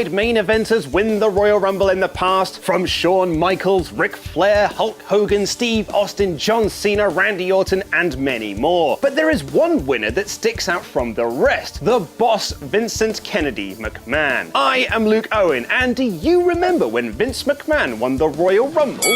Main eventers win the Royal Rumble in the past, from Shawn Michaels, Ric Flair, Hulk Hogan, Steve Austin, John Cena, Randy Orton, and many more. But there is one winner that sticks out from the rest, the boss Vincent Kennedy McMahon. I am Luke Owen, and do you remember when Vince McMahon won the Royal Rumble?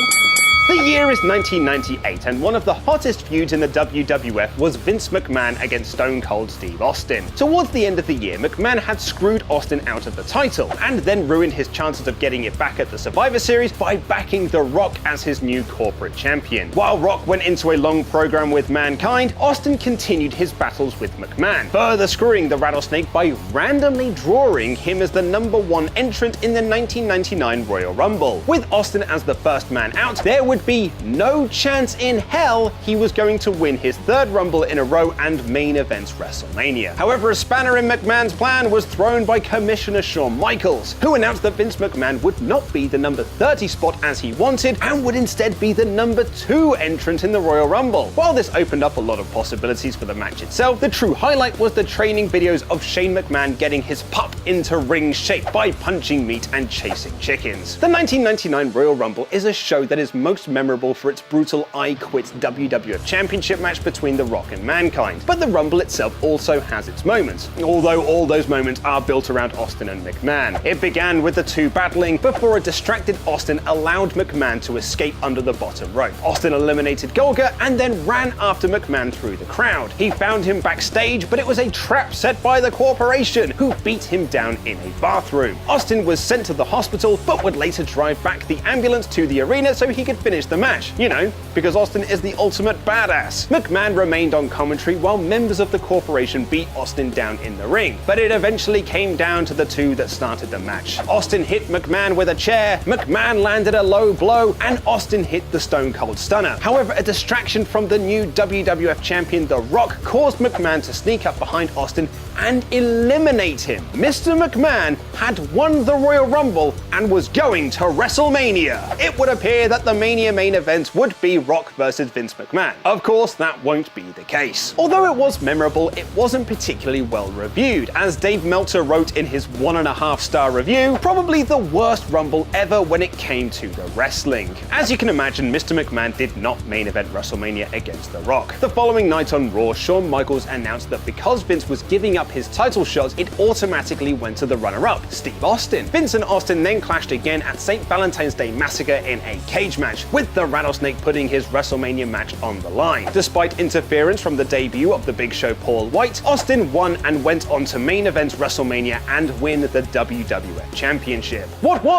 The year is 1998, and one of the hottest feuds in the WWF was Vince McMahon against Stone Cold Steve Austin. Towards the end of the year, McMahon had screwed Austin out of the title, and then ruined his chances of getting it back at the Survivor Series by backing The Rock as his new corporate champion. While Rock went into a long program with Mankind, Austin continued his battles with McMahon, further screwing the Rattlesnake by randomly drawing him as the #1 entrant in the 1999 Royal Rumble. With Austin as the first man out, there would be no chance in hell he was going to win his third Rumble in a row and main events WrestleMania. However, a spanner in McMahon's plan was thrown by Commissioner Shawn Michaels, who announced that Vince McMahon would not be the number 30 spot as he wanted, and would instead be the #2 entrant in the Royal Rumble. While this opened up a lot of possibilities for the match itself, the true highlight was the training videos of Shane McMahon getting his pup into ring shape by punching meat and chasing chickens. The 1999 Royal Rumble is a show that is most memorable for its brutal I Quit WWF Championship match between The Rock and Mankind, but the Rumble itself also has its moments, although all those moments are built around Austin and McMahon. It began with the two battling before a distracted Austin allowed McMahon to escape under the bottom rope. Austin eliminated Golga and then ran after McMahon through the crowd. He found him backstage, but it was a trap set by the corporation, who beat him down in a bathroom. Austin was sent to the hospital, but would later drive back the ambulance to the arena so he could finish the match. You know, because Austin is the ultimate badass. McMahon remained on commentary while members of the corporation beat Austin down in the ring, but it eventually came down to the two that started the match. Austin hit McMahon with a chair, McMahon landed a low blow, and Austin hit the Stone Cold Stunner. However, a distraction from the new WWF champion The Rock caused McMahon to sneak up behind Austin and eliminate him. Mr. McMahon had won the Royal Rumble and was going to WrestleMania. It would appear that the Mania main event would be Rock versus Vince McMahon. Of course, that won't be the case. Although it was memorable, it wasn't particularly well reviewed. As Dave Meltzer wrote in his 1.5-star review, probably the worst Rumble ever when it came to the wrestling. As you can imagine, Mr. McMahon did not main event WrestleMania against The Rock. The following night on Raw, Shawn Michaels announced that because Vince was giving up his title shot, it automatically went to the runner-up, Steve Austin. Vince and Austin then clashed again at St. Valentine's Day Massacre in a cage match, with the Rattlesnake putting his WrestleMania match on the line. Despite interference from the debut of the Big Show Paul White, Austin won and went on to main event WrestleMania and win the WWF Championship. What was